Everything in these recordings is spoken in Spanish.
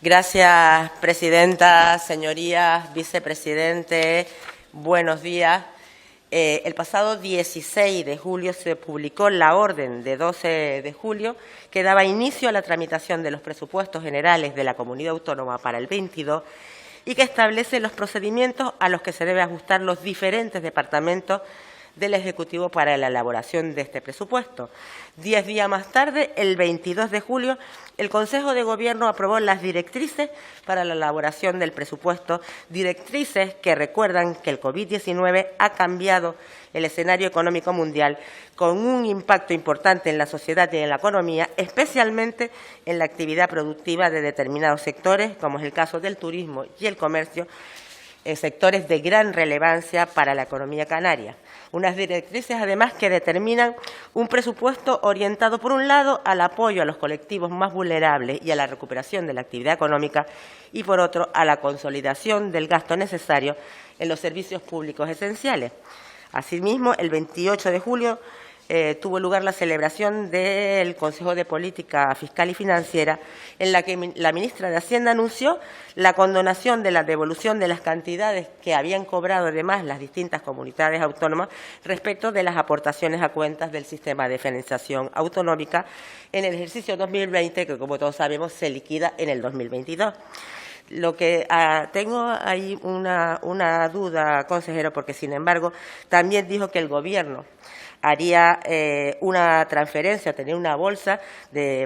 Gracias, presidenta, señorías, vicepresidente, buenos días. El pasado 16 de julio se publicó la orden de 12 de julio que daba inicio a la tramitación de los presupuestos generales de la Comunidad Autónoma para el 22 y que establece los procedimientos a los que se deben ajustar los diferentes departamentos del Ejecutivo para la elaboración de este presupuesto. 10 días más tarde, el 22 de julio, el Consejo de Gobierno aprobó las directrices para la elaboración del presupuesto, directrices que recuerdan que el COVID-19 ha cambiado el escenario económico mundial con un impacto importante en la sociedad y en la economía, especialmente en la actividad productiva de determinados sectores, como es el caso del turismo y el comercio, sectores de gran relevancia para la economía canaria. Unas directrices, además, que determinan un presupuesto orientado, por un lado, al apoyo a los colectivos más vulnerables y a la recuperación de la actividad económica y, por otro, a la consolidación del gasto necesario en los servicios públicos esenciales. Asimismo, el 28 de julio tuvo lugar la celebración del Consejo de Política Fiscal y Financiera, en la que la ministra de Hacienda anunció la condonación de la devolución de las cantidades que habían cobrado además las distintas comunidades autónomas respecto de las aportaciones a cuentas del sistema de financiación autonómica en el ejercicio 2020, que como todos sabemos se liquida en el 2022. Lo que tengo ahí una duda, consejero, porque sin embargo también dijo que el Gobierno haría una transferencia, tenía una bolsa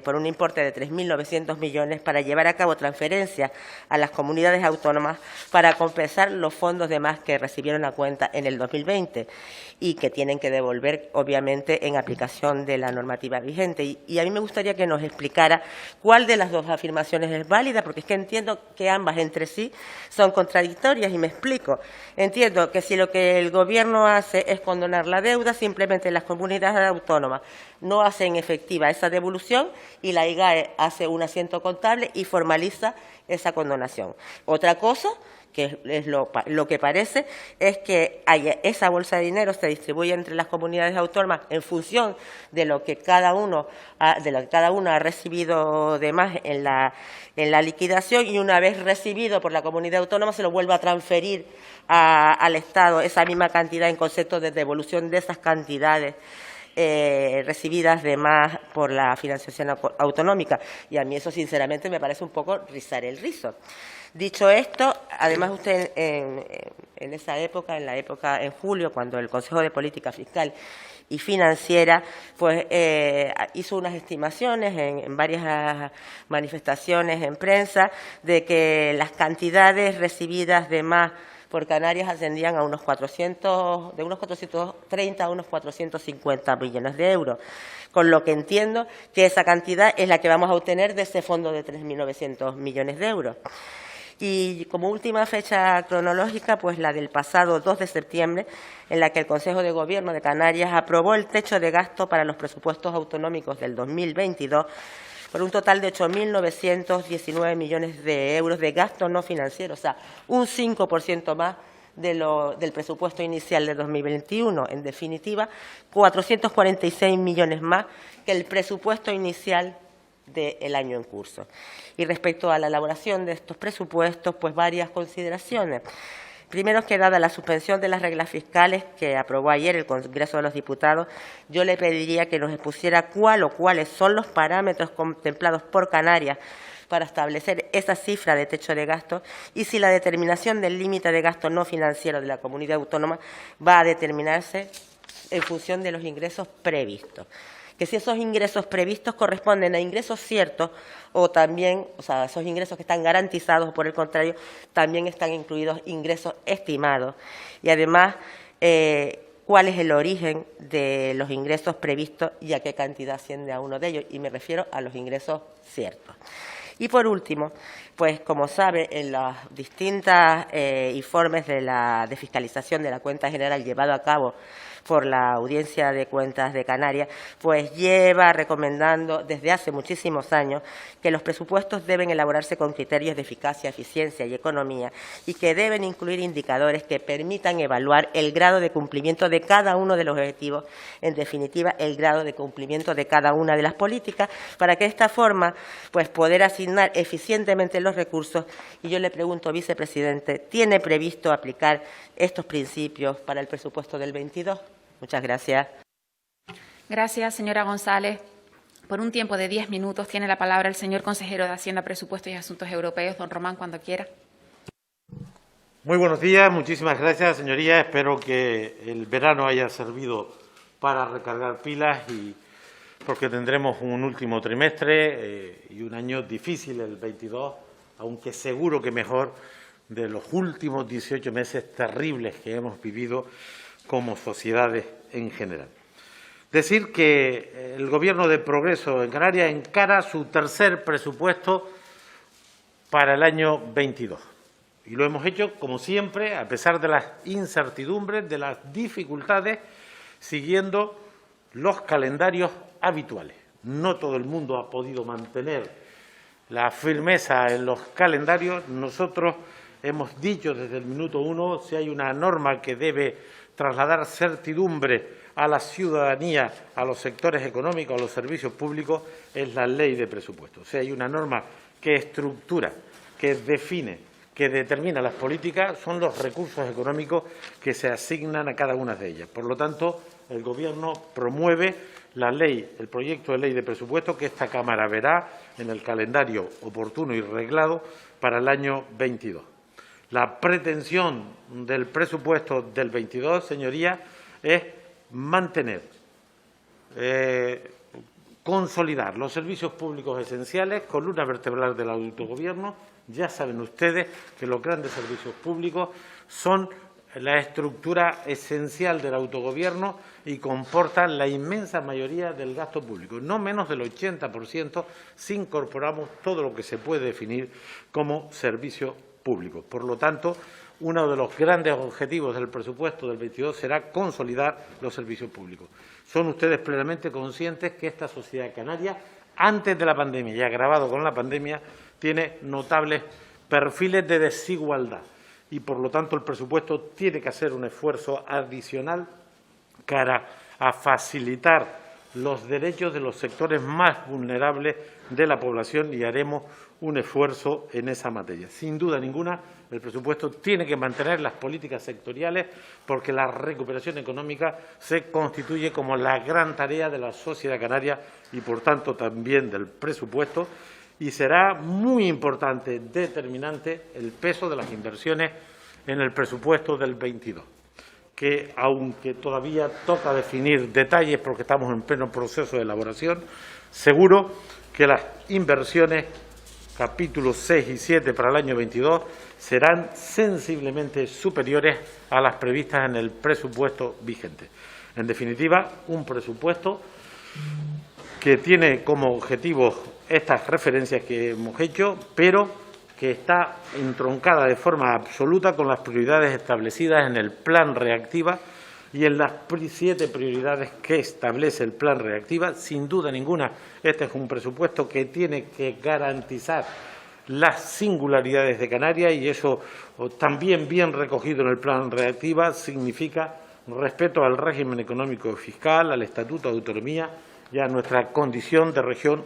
por un importe de 3.900 millones para llevar a cabo transferencias a las comunidades autónomas para compensar los fondos de más que recibieron a cuenta en el 2020 y que tienen que devolver, obviamente, en aplicación de la normativa vigente. Y a mí me gustaría que nos explicara cuál de las dos afirmaciones es válida, porque es que entiendo que ambas entre sí son contradictorias y me explico. Entiendo que si lo que el Gobierno hace es condonar la deuda, simplemente las comunidades autónomas no hacen efectiva esa devolución y la IGAE hace un asiento contable y formaliza esa condonación. Otra cosa, que es lo que parece, es que esa bolsa de dinero se distribuye entre las comunidades autónomas en función de lo que cada uno ha recibido de más en la liquidación, y una vez recibido por la comunidad autónoma se lo vuelve a transferir al Estado esa misma cantidad en concepto de devolución de esas cantidades recibidas de más por la financiación autonómica. Y a mí eso, sinceramente, me parece un poco rizar el rizo. Dicho esto, además usted en esa época, en julio, cuando el Consejo de Política Fiscal y Financiera pues hizo unas estimaciones en varias manifestaciones en prensa de que las cantidades recibidas de más por Canarias ascendían a de unos 430 a unos 450 millones de euros, con lo que entiendo que esa cantidad es la que vamos a obtener de ese fondo de 3.900 millones de euros. Y como última fecha cronológica, pues la del pasado 2 de septiembre, en la que el Consejo de Gobierno de Canarias aprobó el techo de gasto para los presupuestos autonómicos del 2022 por un total de 8.919 millones de euros de gasto no financiero, o sea, un 5% más del presupuesto inicial de 2021. En definitiva, 446 millones más que el presupuesto inicial del año en curso. Y respecto a la elaboración de estos presupuestos, pues varias consideraciones. Primero, que dada la suspensión de las reglas fiscales que aprobó ayer el Congreso de los Diputados, yo le pediría que nos expusiera cuál o cuáles son los parámetros contemplados por Canarias para establecer esa cifra de techo de gasto y si la determinación del límite de gasto no financiero de la comunidad autónoma va a determinarse en función de los ingresos previstos. Que si esos ingresos previstos corresponden a ingresos ciertos o también, o sea, esos ingresos que están garantizados o, por el contrario, también están incluidos ingresos estimados. Y además, cuál es el origen de los ingresos previstos y a qué cantidad asciende a uno de ellos. Y me refiero a los ingresos ciertos. Y por último, pues como sabe, en los distintos informes de fiscalización de la cuenta general llevado a cabo por la Audiencia de Cuentas de Canarias, pues lleva recomendando desde hace muchísimos años que los presupuestos deben elaborarse con criterios de eficacia, eficiencia y economía y que deben incluir indicadores que permitan evaluar el grado de cumplimiento de cada uno de los objetivos, en definitiva, el grado de cumplimiento de cada una de las políticas, para que de esta forma pues poder asignar eficientemente los recursos. Y yo le pregunto, vicepresidente, ¿tiene previsto aplicar estos principios para el presupuesto del 22? Muchas gracias. Gracias, señora González. Por un tiempo de 10 minutos tiene la palabra el señor consejero de Hacienda, Presupuestos y Asuntos Europeos, don Román, cuando quiera. Muy buenos días, muchísimas gracias, señorías. Espero que el verano haya servido para recargar pilas porque tendremos un último trimestre y un año difícil, el 22, aunque seguro que mejor de los últimos 18 meses terribles que hemos vivido como sociedades en general. Decir que el Gobierno de Progreso en Canarias encara su tercer presupuesto para el año 22. Y lo hemos hecho, como siempre, a pesar de las incertidumbres, de las dificultades, siguiendo los calendarios habituales. No todo el mundo ha podido mantener la firmeza en los calendarios. Nosotros hemos dicho desde el minuto uno, si hay una norma que debe trasladar certidumbre a la ciudadanía, a los sectores económicos, a los servicios públicos, es la ley de presupuestos. O sea, hay una norma que estructura, que define, que determina las políticas, son los recursos económicos que se asignan a cada una de ellas. Por lo tanto, el Gobierno promueve la ley, el proyecto de ley de presupuesto que esta Cámara verá en el calendario oportuno y reglado para el año 22. La pretensión del presupuesto del 22, señorías, es mantener, consolidar los servicios públicos esenciales, columna vertebral del autogobierno. Ya saben ustedes que los grandes servicios públicos son la estructura esencial del autogobierno y comportan la inmensa mayoría del gasto público. No menos del 80% si incorporamos todo lo que se puede definir como servicio público. Por lo tanto, uno de los grandes objetivos del presupuesto del 22 será consolidar los servicios públicos. Son ustedes plenamente conscientes que esta sociedad canaria, antes de la pandemia y agravado con la pandemia, tiene notables perfiles de desigualdad y, por lo tanto, el presupuesto tiene que hacer un esfuerzo adicional cara a facilitar los derechos de los sectores más vulnerables de la población y haremos un esfuerzo en esa materia. Sin duda ninguna, el presupuesto tiene que mantener las políticas sectoriales porque la recuperación económica se constituye como la gran tarea de la sociedad canaria y, por tanto, también del presupuesto. Y será muy importante, determinante, el peso de las inversiones en el presupuesto del 22, que, aunque todavía toca definir detalles porque estamos en pleno proceso de elaboración, seguro que las inversiones, capítulos 6 y 7 para el año 22, serán sensiblemente superiores a las previstas en el presupuesto vigente. En definitiva, un presupuesto que tiene como objetivo estas referencias que hemos hecho, pero que está entroncada de forma absoluta con las prioridades establecidas en el Plan Reactiva y en las 7 prioridades que establece el Plan Reactiva. Sin duda ninguna, este es un presupuesto que tiene que garantizar las singularidades de Canarias y eso también bien recogido en el Plan Reactiva significa respeto al régimen económico y fiscal, al Estatuto de Autonomía y a nuestra condición de región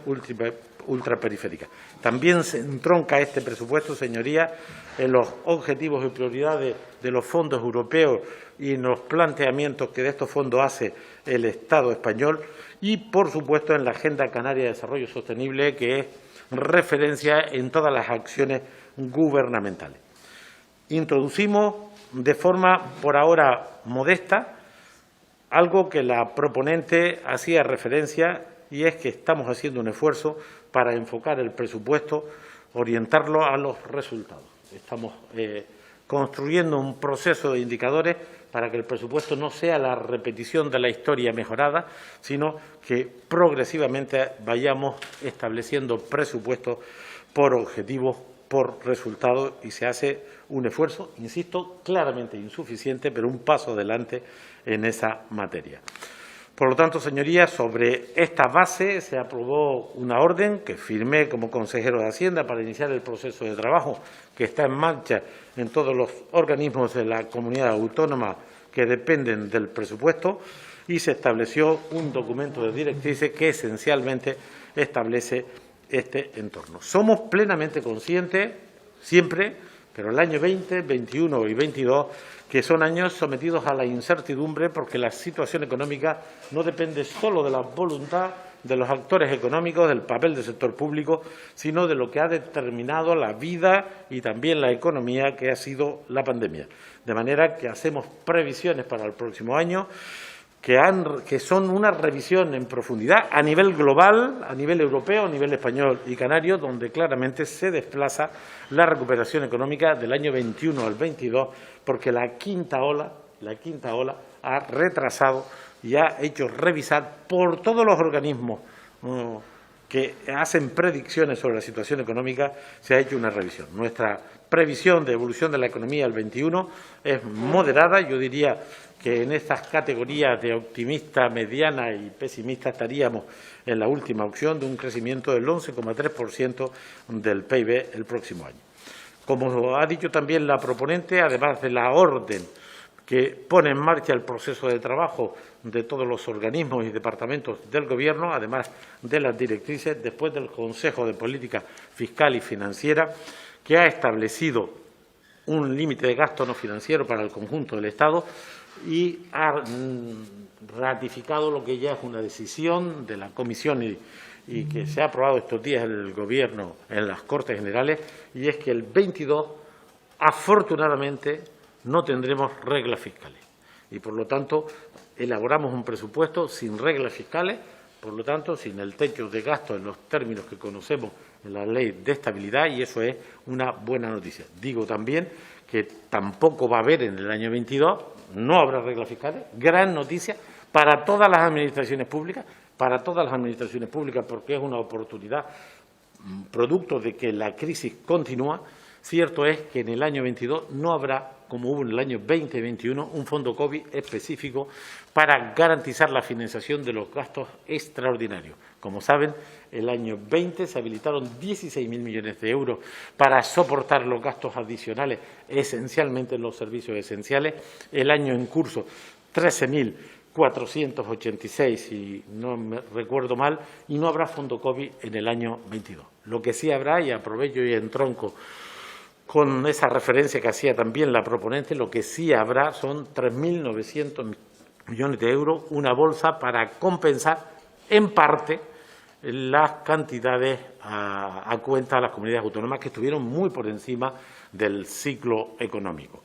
ultraperiférica. También se entronca este presupuesto, señorías, en los objetivos y prioridades de los fondos europeos y en los planteamientos que de estos fondos hace el Estado español y, por supuesto, en la Agenda Canaria de Desarrollo Sostenible, que es referencia en todas las acciones gubernamentales. Introducimos de forma, por ahora, modesta, algo que la proponente hacía referencia y es que estamos haciendo un esfuerzo para enfocar el presupuesto, orientarlo a los resultados. Estamos construyendo un proceso de indicadores para que el presupuesto no sea la repetición de la historia mejorada, sino que progresivamente vayamos estableciendo presupuestos por objetivos por resultado y se hace un esfuerzo, insisto, claramente insuficiente, pero un paso adelante en esa materia. Por lo tanto, señorías, sobre esta base se aprobó una orden que firmé como consejero de Hacienda para iniciar el proceso de trabajo que está en marcha en todos los organismos de la comunidad autónoma que dependen del presupuesto, y se estableció un documento de directrices que esencialmente establece este entorno. Somos plenamente conscientes, siempre, pero el año 20, 21 y 22, que son años sometidos a la incertidumbre porque la situación económica no depende solo de la voluntad de los actores económicos, del papel del sector público, sino de lo que ha determinado la vida y también la economía, que ha sido la pandemia. De manera que hacemos previsiones para el próximo año que son una revisión en profundidad a nivel global, a nivel europeo, a nivel español y canario, donde claramente se desplaza la recuperación económica del año 21 al 22, porque la quinta ola ha retrasado y ha hecho revisar por todos los organismos que hacen predicciones sobre la situación económica, se ha hecho una revisión. Nuestra previsión de evolución de la economía al 21 es moderada. Yo diría que en estas categorías de optimista, mediana y pesimista estaríamos en la última opción de un crecimiento del 11,3% del PIB el próximo año. Como ha dicho también la proponente, además de la orden que pone en marcha el proceso de trabajo de todos los organismos y departamentos del Gobierno, además de las directrices, después del Consejo de Política Fiscal y Financiera, que ha establecido un límite de gasto no financiero para el conjunto del Estado y ha ratificado lo que ya es una decisión de la Comisión y que se ha aprobado estos días en el Gobierno en las Cortes Generales, y es que el 22, afortunadamente, no tendremos reglas fiscales. Y, por lo tanto, elaboramos un presupuesto sin reglas fiscales, por lo tanto, sin el techo de gasto en los términos que conocemos en la Ley de Estabilidad, y eso es una buena noticia. Digo también que tampoco va a haber en el año 22, no habrá reglas fiscales, gran noticia para todas las administraciones públicas, porque es una oportunidad producto de que la crisis continúa. Cierto es que en el año 22 no habrá, como hubo en el año 2021, un fondo COVID específico para garantizar la financiación de los gastos extraordinarios. Como saben, el año 20 se habilitaron 16.000 millones de euros para soportar los gastos adicionales, esencialmente en los servicios esenciales. El año en curso, 13.486, si no me recuerdo mal, y no habrá fondo COVID en el año 22. Lo que sí habrá, y aprovecho y entronco con esa referencia que hacía también la proponente, lo que sí habrá son 3.900 millones de euros, una bolsa para compensar en parte las cantidades a cuenta de las comunidades autónomas que estuvieron muy por encima del ciclo económico.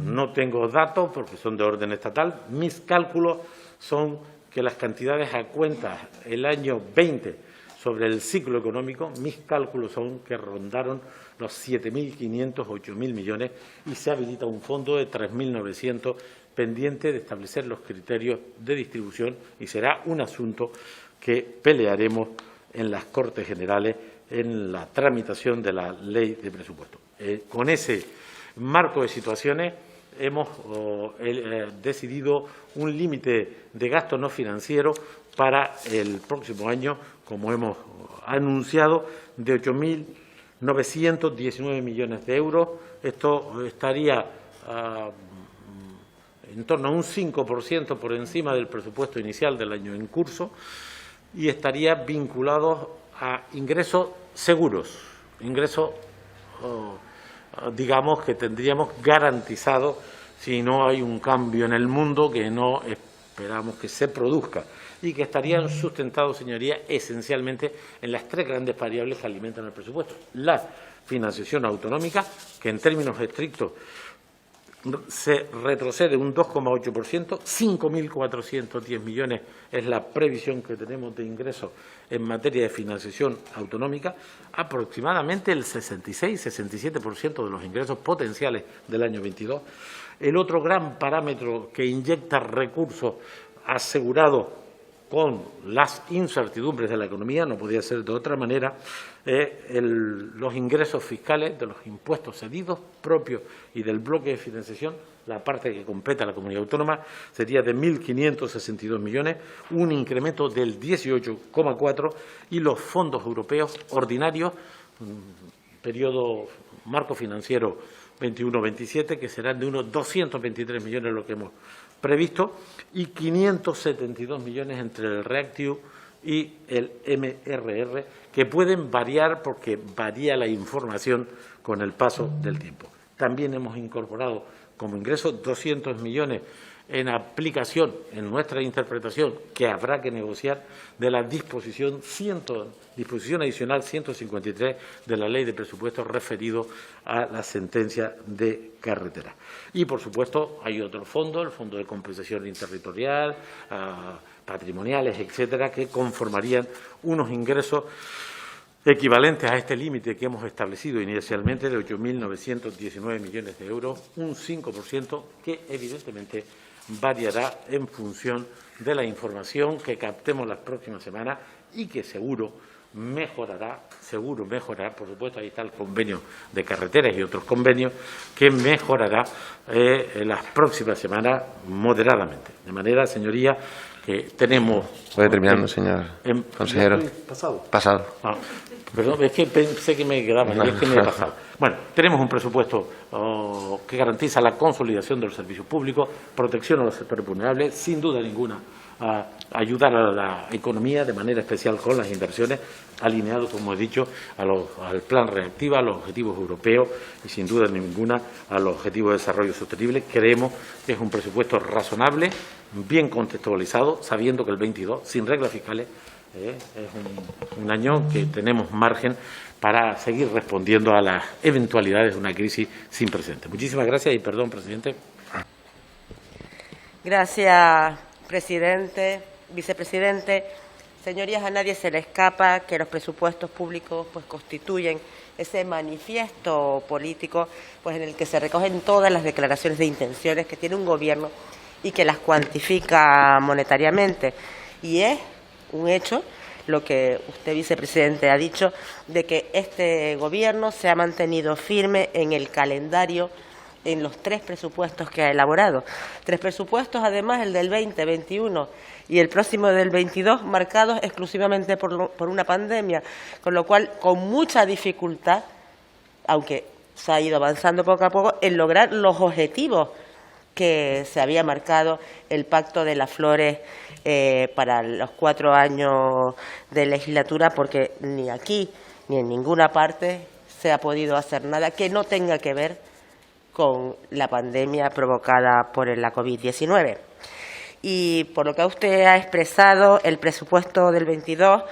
No tengo datos porque son de orden estatal. Mis cálculos son que las cantidades a cuenta el año 20 sobre el ciclo económico, mis cálculos son que rondaron los 7.500, 8.000 millones, y se habilita un fondo de 3.900 pendiente de establecer los criterios de distribución, y será un asunto que pelearemos en las Cortes Generales en la tramitación de la Ley de Presupuestos. Con ese marco de situaciones hemos decidido un límite de gasto no financiero para el próximo año, como hemos anunciado, de 8.919 millones de euros. Esto estaría en torno a un 5% por encima del presupuesto inicial del año en curso y estaría vinculado a ingresos seguros, ingresos, digamos, que tendríamos garantizados si no hay un cambio en el mundo que no esperamos que se produzca, y que estarían sustentados, señorías, esencialmente en las tres grandes variables que alimentan el presupuesto. La financiación autonómica, que en términos estrictos se retrocede un 2,8%, 5.410 millones es la previsión que tenemos de ingresos en materia de financiación autonómica, aproximadamente el 66-67% de los ingresos potenciales del año 22. El otro gran parámetro que inyecta recursos asegurados con las incertidumbres de la economía, no podía ser de otra manera, los ingresos fiscales de los impuestos cedidos propios y del bloque de financiación, la parte que compete a la comunidad autónoma, sería de 1.562 millones, un incremento del 18,4%, y los fondos europeos ordinarios, periodo marco financiero 21-27, que serán de unos 223 millones lo que hemos previsto, y 572 millones entre el REACT-EU y el MRR, que pueden variar porque varía la información con el paso del tiempo. También hemos incorporado como ingreso 200 millones en aplicación, en nuestra interpretación, que habrá que negociar, de la disposición adicional 153 de la Ley de Presupuestos referido a la sentencia de carretera. Y, por supuesto, hay otro fondo, el Fondo de Compensación Interterritorial, patrimoniales, etcétera, que conformarían unos ingresos equivalentes a este límite que hemos establecido inicialmente de 8.919 millones de euros, un 5% que, evidentemente, variará en función de la información que captemos las próximas semanas y que seguro mejorará, por supuesto, ahí está el convenio de carreteras y otros convenios, que mejorará en las próximas semanas moderadamente. De manera, señoría, que tenemos... Voy terminando, señor consejero. Pasado. Ah, perdón, es que pensé que me quedaba, y es que me he pasado. Bueno, tenemos un presupuesto que garantiza la consolidación de los servicios públicos, protección a los sectores vulnerables, sin duda ninguna, ayudar a la economía de manera especial con las inversiones, alineado, como he dicho, al Plan Reactiva, a los objetivos europeos y, sin duda ninguna, a los objetivos de desarrollo sostenible. Creemos que es un presupuesto razonable, bien contextualizado, sabiendo que el 22, sin reglas fiscales, es un año que tenemos margen para seguir respondiendo a las eventualidades de una crisis sin precedentes. Muchísimas gracias y perdón, presidente. Gracias, presidente, vicepresidente. Señorías, a nadie se le escapa que los presupuestos públicos pues constituyen ese manifiesto político pues en el que se recogen todas las declaraciones de intenciones que tiene un gobierno y que las cuantifica monetariamente. Y es un hecho lo que usted, vicepresidente, ha dicho, de que este gobierno se ha mantenido firme en el calendario en los 3 presupuestos que ha elaborado. 3 presupuestos, además, el del 2021 y el próximo del 22, marcados exclusivamente por una pandemia, con lo cual, con mucha dificultad, aunque se ha ido avanzando poco a poco, en lograr los objetivos que se había marcado el Pacto de las Flores para los 4 años de legislatura, porque ni aquí ni en ninguna parte se ha podido hacer nada que no tenga que ver con la pandemia provocada por la COVID-19. Y por lo que usted ha expresado, el presupuesto del 22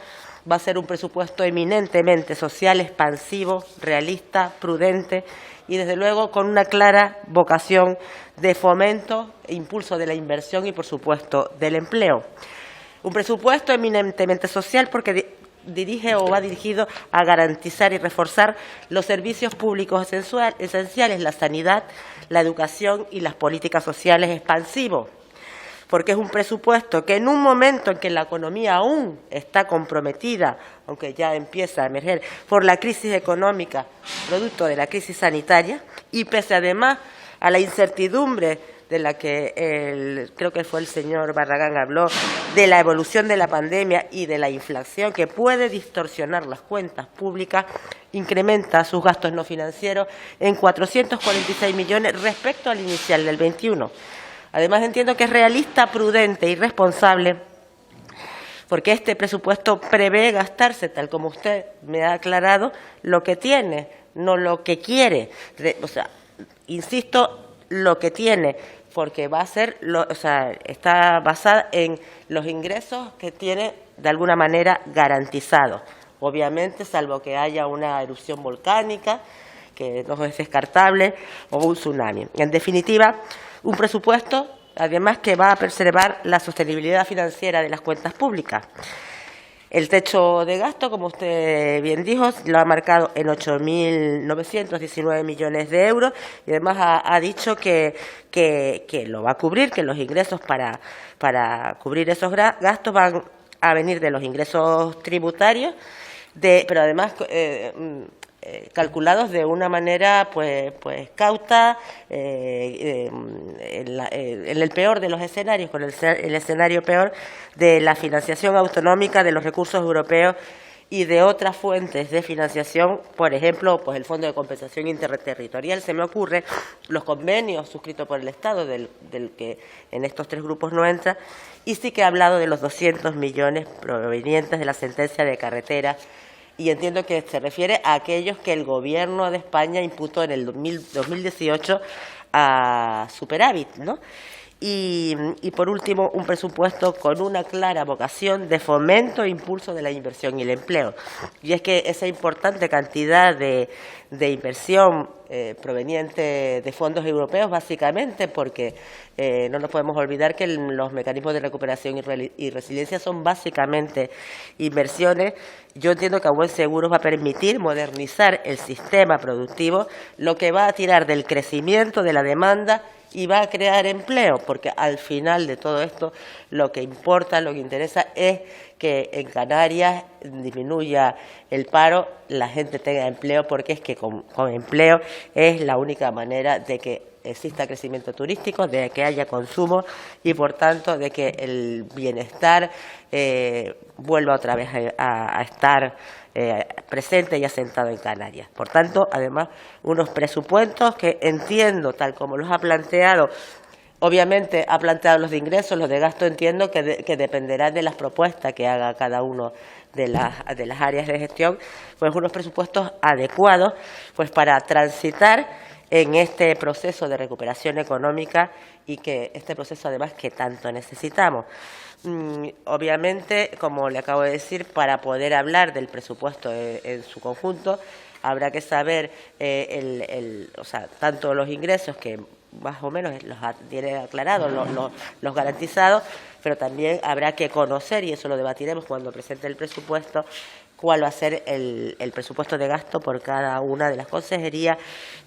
va a ser un presupuesto eminentemente social, expansivo, realista, prudente y, desde luego, con una clara vocación de fomento e impulso de la inversión y, por supuesto, del empleo. Un presupuesto eminentemente social porque dirige o va dirigido a garantizar y reforzar los servicios públicos esenciales, la sanidad, la educación y las políticas sociales expansivos. Porque es un presupuesto que en un momento en que la economía aún está comprometida, aunque ya empieza a emerger por la crisis económica, producto de la crisis sanitaria, y pese además a la incertidumbre de la que creo que fue el señor Barragán habló, de la evolución de la pandemia y de la inflación que puede distorsionar las cuentas públicas, incrementa sus gastos no financieros en 446 millones respecto al inicial del 21. Además, entiendo que es realista, prudente y responsable porque este presupuesto prevé gastarse, tal como usted me ha aclarado, lo que tiene, no lo que quiere. O sea, insisto, lo que tiene, porque va a ser, está basada en los ingresos que tiene de alguna manera garantizados. Obviamente, salvo que haya una erupción volcánica, que no es descartable, o un tsunami. En definitiva, un presupuesto, además, que va a preservar la sostenibilidad financiera de las cuentas públicas. El techo de gasto, como usted bien dijo, lo ha marcado en 8.919 millones de euros y además ha dicho que lo va a cubrir, que los ingresos para cubrir esos gastos van a venir de los ingresos tributarios, pero además calculados de una manera pues cauta, en el peor de los escenarios, con el escenario peor de la financiación autonómica de los recursos europeos y de otras fuentes de financiación, por ejemplo, pues el Fondo de Compensación Interterritorial, se me ocurre, los convenios suscritos por el Estado, del que en estos tres grupos no entra, y sí que ha hablado de los 200 millones provenientes de la sentencia de carretera, y entiendo que se refiere a aquellos que el Gobierno de España imputó en el 2018 a superávit, ¿no? Y por último, un presupuesto con una clara vocación de fomento e impulso de la inversión y el empleo. Y es que esa importante cantidad de inversión proveniente de fondos europeos, básicamente porque no nos podemos olvidar que los mecanismos de recuperación y resiliencia son básicamente inversiones. Yo entiendo que a buen seguro va a permitir modernizar el sistema productivo, lo que va a tirar del crecimiento de la demanda y va a crear empleo, porque al final de todo esto lo que importa, lo que interesa es que en Canarias disminuya el paro, la gente tenga empleo, porque es que con empleo es la única manera de que exista crecimiento turístico, de que haya consumo y, por tanto, de que el bienestar vuelva otra vez a estar presente y asentado en Canarias. Por tanto, además, unos presupuestos que entiendo, tal como los ha planteado, obviamente ha planteado los de ingresos, los de gasto entiendo que dependerán de las propuestas que haga cada uno de las áreas de gestión, pues unos presupuestos adecuados pues para transitar en este proceso de recuperación económica y que este proceso además que tanto necesitamos. Obviamente, como le acabo de decir, para poder hablar del presupuesto en su conjunto, habrá que saber o sea, tanto los ingresos que más o menos los tiene aclarados, los garantizados, pero también habrá que conocer, y eso lo debatiremos cuando presente el presupuesto, cuál va a ser el presupuesto de gasto por cada una de las consejerías,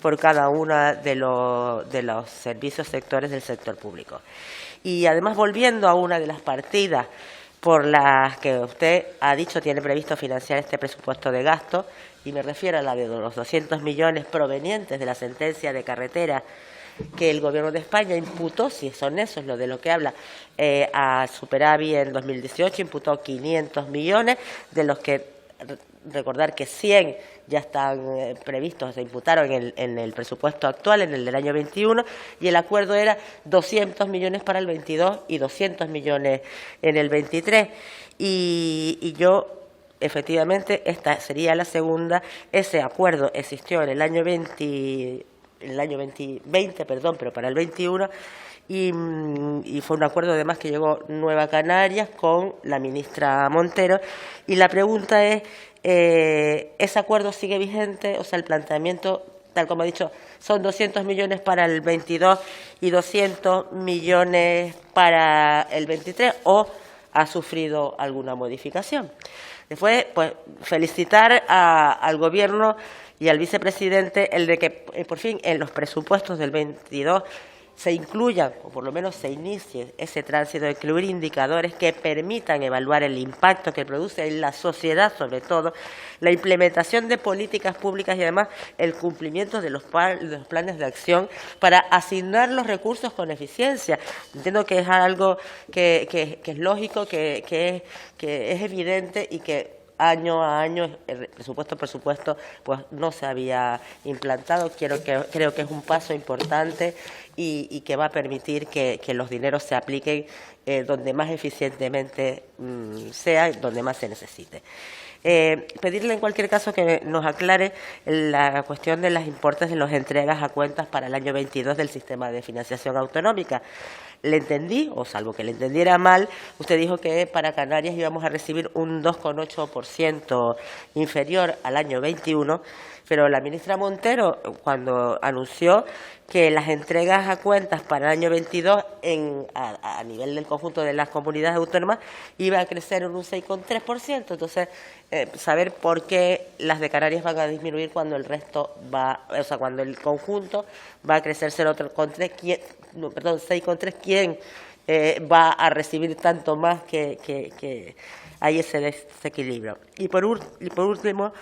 por cada uno de los servicios sectores del sector público. Y además, volviendo a una de las partidas por las que usted ha dicho tiene previsto financiar este presupuesto de gasto, y me refiero a la de los 200 millones provenientes de la sentencia de carretera que el Gobierno de España imputó, si son esos lo de lo que habla, a superávit en 2018, imputó 500 millones, de los que recordar que 100 ya están previstos, se imputaron en el presupuesto actual, en el del año 21, y el acuerdo era 200 millones para el 22 y 200 millones en el 23. Y yo, efectivamente, esta sería la segunda. Ese acuerdo existió en el año 20, pero para el 21, y fue un acuerdo además que llegó Nueva Canarias con la ministra Montero. Y la pregunta es, ¿ese acuerdo sigue vigente? O sea, el planteamiento, tal como ha dicho, son 200 millones para el 22 y 200 millones para el 23, ¿o ha sufrido alguna modificación? Después, pues, felicitar al Gobierno y al vicepresidente el de que, por fin, en los presupuestos del 22 se incluyan, o por lo menos se inicie ese tránsito de incluir indicadores que permitan evaluar el impacto que produce en la sociedad, sobre todo, la implementación de políticas públicas y además el cumplimiento de los planes de acción para asignar los recursos con eficiencia. Entiendo que es algo que es lógico, que es evidente y que año a año, presupuesto a presupuesto, pues no se había implantado. Creo que es un paso importante y que va a permitir que los dineros se apliquen donde más eficientemente sea, donde más se necesite. Pedirle en cualquier caso que nos aclare la cuestión de las importes de las entregas a cuentas para el año 22 del sistema de financiación autonómica. Le entendí, o salvo que le entendiera mal, usted dijo que para Canarias íbamos a recibir un 2,8% inferior al año 21, Pero la ministra Montero, cuando anunció que las entregas a cuentas para el año 22 a nivel del conjunto de las comunidades autónomas iba a crecer en un 6,3%. Entonces, saber por qué las de Canarias van a disminuir cuando el resto cuando el conjunto va a crecer 6,3, ¿quién va a recibir tanto más que hay ese desequilibrio? Y por último,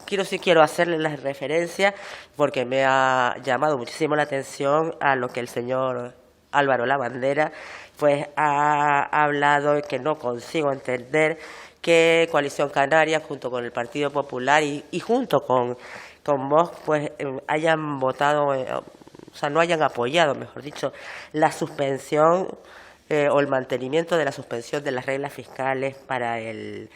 quiero hacerle la referencia, porque me ha llamado muchísimo la atención a lo que el señor Álvaro Lavandera pues ha hablado, que no consigo entender que Coalición Canaria, junto con el Partido Popular y junto con Vox, pues hayan votado, no hayan apoyado, mejor dicho, la suspensión o el mantenimiento de la suspensión de las reglas fiscales para el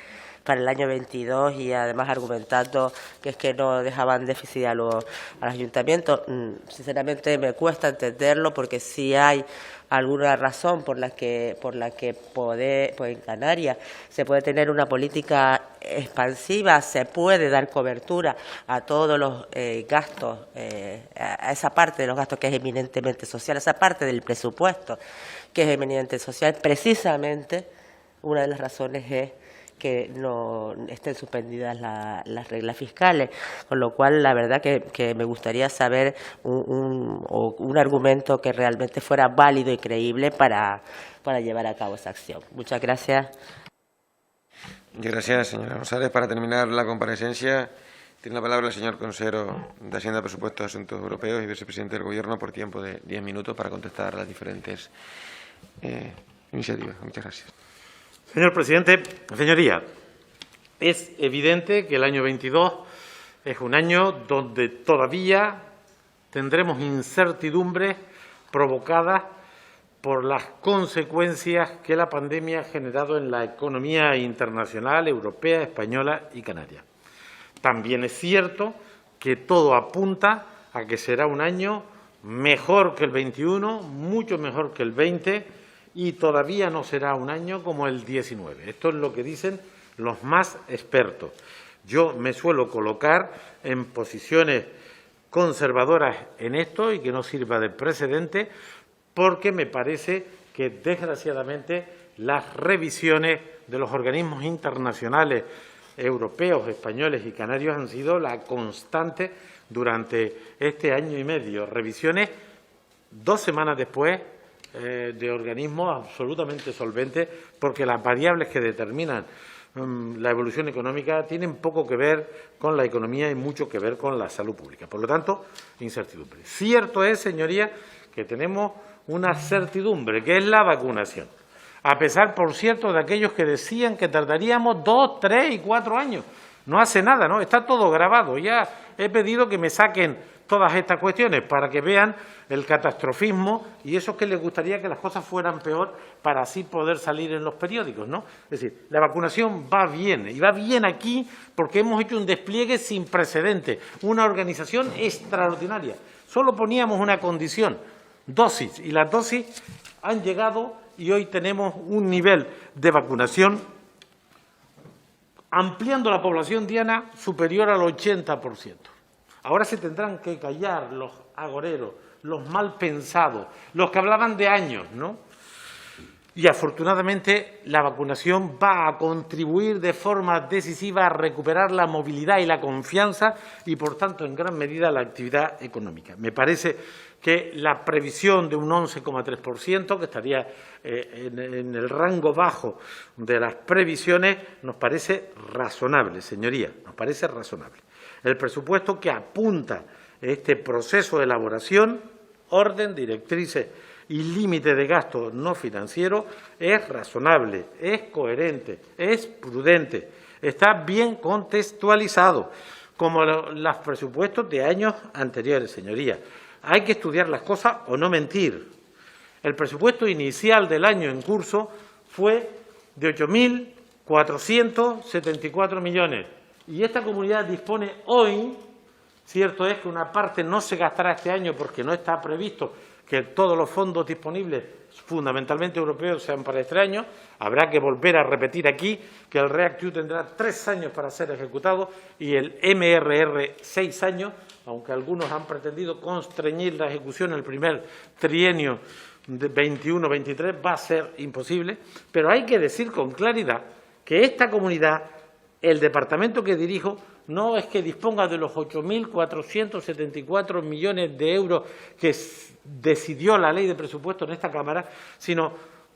año 22, y además argumentando que es que no dejaban déficit a los ayuntamientos. Sinceramente me cuesta entenderlo, porque si hay alguna razón por la que pues en Canarias se puede tener una política expansiva, se puede dar cobertura a todos los gastos, a esa parte de los gastos que es eminentemente social, a esa parte del presupuesto que es eminentemente social. Precisamente una de las razones es que no estén suspendidas las reglas fiscales, con lo cual la verdad que me gustaría saber un argumento que realmente fuera válido y creíble para llevar a cabo esa acción. Muchas gracias. Gracias, señora González. Para terminar la comparecencia, tiene la palabra el señor consejero de Hacienda, Presupuestos y Asuntos Europeos y vicepresidente del Gobierno, por tiempo de 10 minutos para contestar a las diferentes iniciativas. Muchas gracias. Señor presidente, señorías, es evidente que el año 22 es un año donde todavía tendremos incertidumbres provocadas por las consecuencias que la pandemia ha generado en la economía internacional, europea, española y canaria. También es cierto que todo apunta a que será un año mejor que el 21, mucho mejor que el 20, y todavía no será un año como el 19. Esto es lo que dicen los más expertos. Yo me suelo colocar en posiciones conservadoras en esto y que no sirva de precedente, porque me parece que, desgraciadamente, las revisiones de los organismos internacionales europeos, españoles y canarios han sido la constante durante este año y medio. Revisiones 2 semanas después de organismos absolutamente solventes, porque las variables que determinan la evolución económica tienen poco que ver con la economía y mucho que ver con la salud pública. Por lo tanto, incertidumbre. Cierto es, señorías, que tenemos una certidumbre, que es la vacunación. A pesar, por cierto, de aquellos que decían que tardaríamos 2, 3 y 4 años. No hace nada, ¿no? Está todo grabado. Ya he pedido que me saquen todas estas cuestiones para que vean el catastrofismo y eso que les gustaría que las cosas fueran peor para así poder salir en los periódicos, ¿no? Es decir, la vacunación va bien, y va bien aquí porque hemos hecho un despliegue sin precedentes, una organización extraordinaria. Solo poníamos una condición, dosis, y las dosis han llegado y hoy tenemos un nivel de vacunación, ampliando la población diana, superior al 80%. Ahora se tendrán que callar los agoreros, los mal pensados, los que hablaban de años, ¿no? Y afortunadamente la vacunación va a contribuir de forma decisiva a recuperar la movilidad y la confianza y, por tanto, en gran medida la actividad económica. Me parece que la previsión de un 11,3%, que estaría en el rango bajo de las previsiones, nos parece razonable, señorías, nos parece razonable. El presupuesto que apunta este proceso de elaboración, orden, directrices y límite de gasto no financiero es razonable, es coherente, es prudente, está bien contextualizado, como los presupuestos de años anteriores, señorías. Hay que estudiar las cosas o no mentir. El presupuesto inicial del año en curso fue de 8.474 millones y esta comunidad dispone hoy Cierto es que una parte no se gastará este año porque no está previsto que todos los fondos disponibles, fundamentalmente europeos, sean para este año. Habrá que volver a repetir aquí que el REACT-EU tendrá 3 años para ser ejecutado y el MRR 6 años, aunque algunos han pretendido constreñir la ejecución en el primer trienio de 21-23, va a ser imposible. Pero hay que decir con claridad que esta comunidad, el departamento que dirijo, no es que disponga de los 8.474 millones de euros que decidió la Ley de Presupuestos en esta Cámara, sino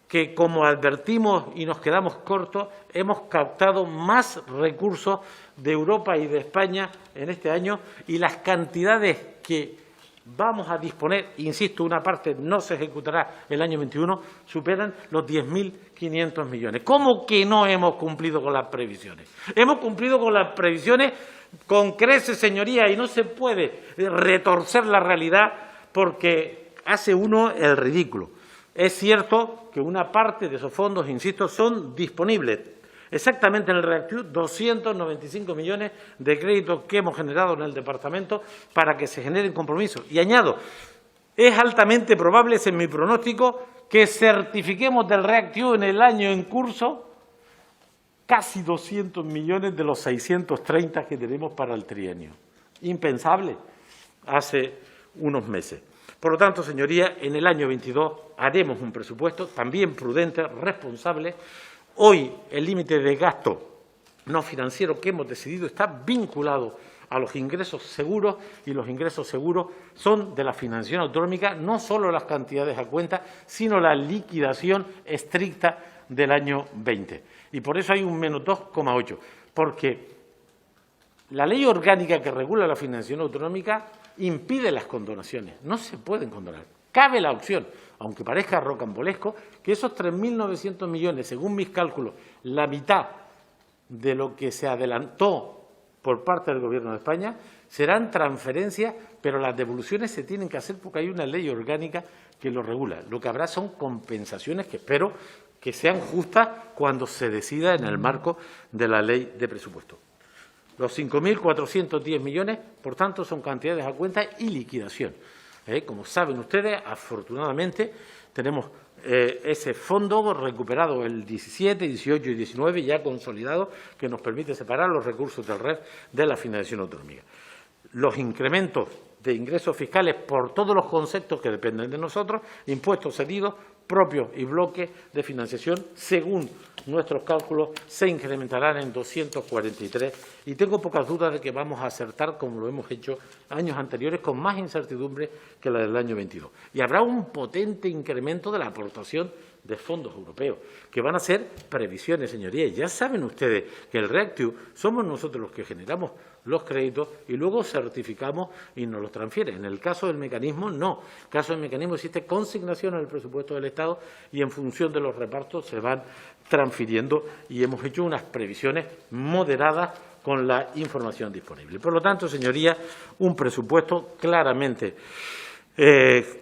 que, como advertimos y nos quedamos cortos, hemos captado más recursos de Europa y de España en este año y las cantidades que vamos a disponer, insisto, una parte no se ejecutará el año 21, superan los 10.500 millones. ¿Cómo que no hemos cumplido con las previsiones? Hemos cumplido con las previsiones con creces, señoría, y no se puede retorcer la realidad porque hace uno el ridículo. Es cierto que una parte de esos fondos, insisto, son disponibles. Exactamente en el REACT-EU, 295 millones de créditos que hemos generado en el departamento para que se generen compromisos. Y añado, es altamente probable, ese es mi pronóstico, que certifiquemos del REACT-EU en el año en curso casi 200 millones de los 630 que tenemos para el trienio. Impensable hace unos meses. Por lo tanto, señoría, en el año 22 haremos un presupuesto también prudente, responsable. Hoy el límite de gasto no financiero que hemos decidido está vinculado a los ingresos seguros y los ingresos seguros son de la financiación autonómica, no solo las cantidades a cuenta, sino la liquidación estricta del año 20. Y por eso hay un menos 2,8, porque la ley orgánica que regula la financiación autonómica impide las condonaciones, no se pueden condonar. Cabe la opción, aunque parezca rocambolesco, que esos 3.900 millones, según mis cálculos, la mitad de lo que se adelantó por parte del Gobierno de España, serán transferencias, pero las devoluciones se tienen que hacer porque hay una ley orgánica que lo regula. Lo que habrá son compensaciones que espero que sean justas cuando se decida en el marco de la ley de presupuesto. Los 5.410 millones, por tanto, son cantidades a cuenta y liquidación. Como saben ustedes, afortunadamente, tenemos ese fondo recuperado el 17, 18 y 19, ya consolidado, que nos permite separar los recursos del REF de la financiación autonómica. Los incrementos de ingresos fiscales por todos los conceptos que dependen de nosotros, impuestos cedidos, propios y bloques de financiación, según nuestros cálculos, se incrementarán en 243 y tengo pocas dudas de que vamos a acertar como lo hemos hecho años anteriores con más incertidumbre que la del año 22. Y habrá un potente incremento de la aportación de fondos europeos, que van a ser previsiones, señorías. Ya saben ustedes que el REACT-EU somos nosotros los que generamos los créditos y luego certificamos y nos los transfieren. En el caso del mecanismo, no. En el caso del mecanismo existe consignación en el presupuesto del Estado y en función de los repartos se van transfiriendo y hemos hecho unas previsiones moderadas con la información disponible. Por lo tanto, señorías, un presupuesto claramente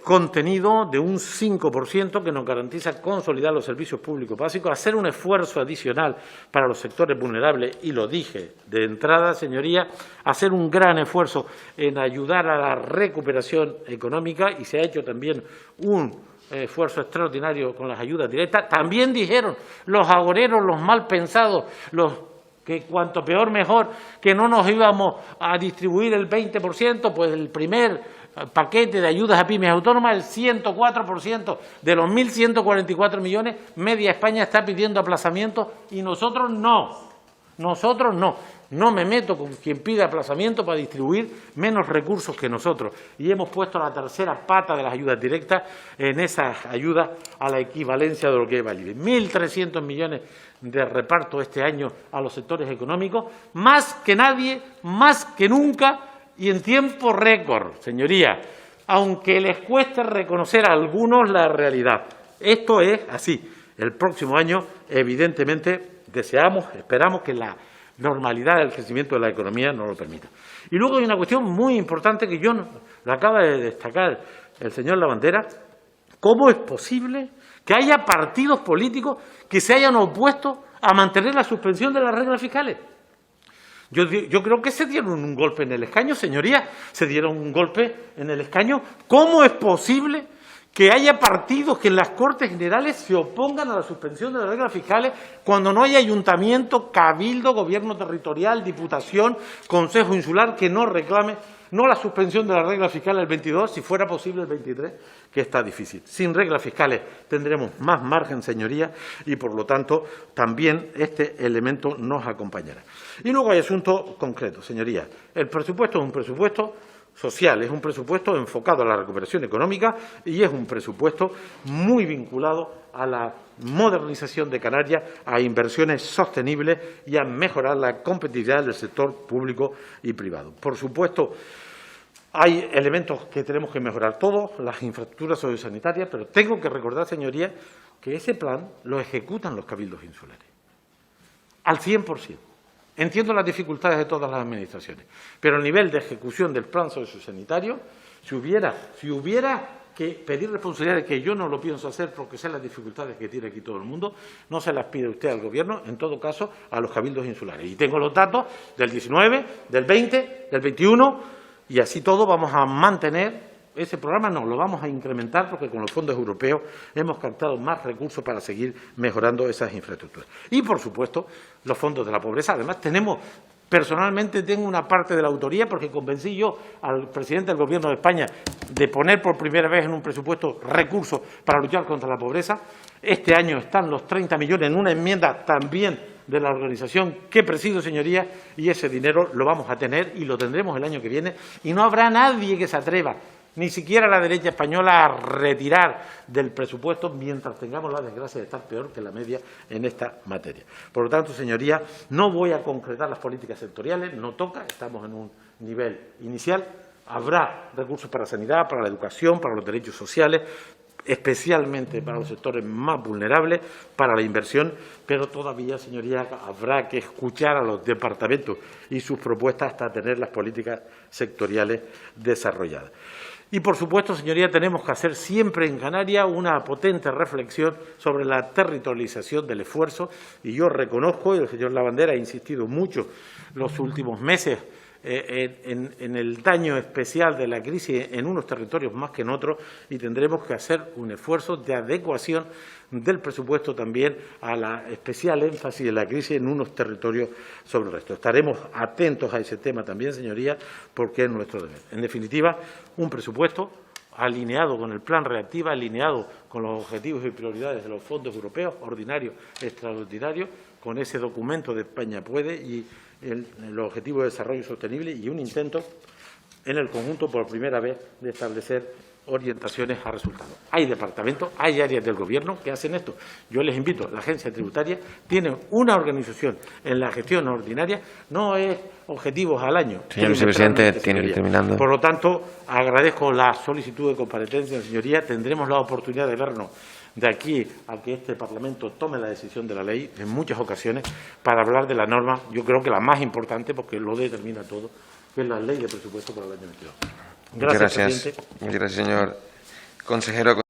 contenido de un 5% que nos garantiza consolidar los servicios públicos básicos, hacer un esfuerzo adicional para los sectores vulnerables, y lo dije de entrada, señoría, hacer un gran esfuerzo en ayudar a la recuperación económica, y se ha hecho también un esfuerzo extraordinario con las ayudas directas. También dijeron los agoreros, los mal pensados, los que cuanto peor mejor, que no nos íbamos a distribuir el 20%, pues el primer paquete de ayudas a pymes autónomas, el 104% de los 1.144 millones, media España está pidiendo aplazamiento y nosotros no. Nosotros no. No me meto con quien pide aplazamiento para distribuir menos recursos que nosotros. Y hemos puesto la tercera pata de las ayudas directas en esas ayudas a la equivalencia de lo que lleva el IBE. 1.300 millones de reparto este año a los sectores económicos, más que nadie, más que nunca y en tiempo récord, señoría, aunque les cueste reconocer a algunos la realidad. Esto es así. El próximo año, evidentemente, deseamos, esperamos que la normalidad del crecimiento de la economía nos lo permita. Y luego hay una cuestión muy importante que yo lo acaba de destacar el señor Lavandera. ¿Cómo es posible que haya partidos políticos que se hayan opuesto a mantener la suspensión de las reglas fiscales? Yo creo que se dieron un golpe en el escaño, señorías, se dieron un golpe en el escaño. ¿Cómo es posible que haya partidos que en las Cortes Generales se opongan a la suspensión de las reglas fiscales cuando no hay ayuntamiento, cabildo, gobierno territorial, diputación, consejo insular que no reclame no la suspensión de las reglas fiscales el 22, si fuera posible el 23, que está difícil? Sin reglas fiscales tendremos más margen, señorías, y por lo tanto también este elemento nos acompañará. Y luego hay asuntos concretos, señorías. El presupuesto es un presupuesto social, es un presupuesto enfocado a la recuperación económica y es un presupuesto muy vinculado a la modernización de Canarias, a inversiones sostenibles y a mejorar la competitividad del sector público y privado. Por supuesto, hay elementos que tenemos que mejorar todos, las infraestructuras sociosanitarias, pero tengo que recordar, señorías, que ese plan lo ejecutan los cabildos insulares al 100%. Entiendo las dificultades de todas las administraciones, pero el nivel de ejecución del plan sociosanitario, si hubiera que pedir responsabilidades, que yo no lo pienso hacer porque sé las dificultades que tiene aquí todo el mundo, no se las pide usted al Gobierno, en todo caso a los cabildos insulares. Y tengo los datos del 19, del 20, del 21, y así todo vamos a mantener ese programa, no, lo vamos a incrementar porque con los fondos europeos hemos captado más recursos para seguir mejorando esas infraestructuras. Y, por supuesto, los fondos de la pobreza. Además, personalmente tengo una parte de la autoría porque convencí yo al presidente del Gobierno de España de poner por primera vez en un presupuesto recursos para luchar contra la pobreza. Este año están los 30 millones en una enmienda también de la organización que presido, señorías, y ese dinero lo vamos a tener y lo tendremos el año que viene. Y no habrá nadie que se atreva, ni siquiera la derecha española, a retirar del presupuesto mientras tengamos la desgracia de estar peor que la media en esta materia. Por lo tanto, señorías, no voy a concretar las políticas sectoriales, no toca, estamos en un nivel inicial. Habrá recursos para sanidad, para la educación, para los derechos sociales, especialmente para los sectores más vulnerables, para la inversión, pero todavía, señorías, habrá que escuchar a los departamentos y sus propuestas hasta tener las políticas sectoriales desarrolladas. Y, por supuesto, señorías, tenemos que hacer siempre en Canarias una potente reflexión sobre la territorialización del esfuerzo, y yo reconozco, y el señor Lavandera ha insistido mucho los últimos meses en el daño especial de la crisis en unos territorios más que en otros, y tendremos que hacer un esfuerzo de adecuación del presupuesto también a la especial énfasis de la crisis en unos territorios sobre el resto. Estaremos atentos a ese tema también, señorías, porque es nuestro deber. En definitiva, un presupuesto alineado con el plan Reactiva, alineado con los objetivos y prioridades de los fondos europeos, ordinarios, extraordinarios, con ese documento de España Puede y el objetivo de desarrollo sostenible, y un intento en el conjunto por primera vez de establecer orientaciones a resultados. Hay departamentos, hay áreas del Gobierno que hacen esto. Yo les invito, la agencia tributaria tiene una organización en la gestión ordinaria, no es objetivos al año. Señor vicepresidente, tiene que ir terminando. Por lo tanto, agradezco la solicitud de comparecencia, señoría. Tendremos la oportunidad de vernos de aquí a que este Parlamento tome la decisión de la ley en muchas ocasiones para hablar de la norma, yo creo que la más importante, porque lo determina todo, que es la ley de presupuesto para el año 22. Gracias, presidente. Muchas gracias, señor consejero.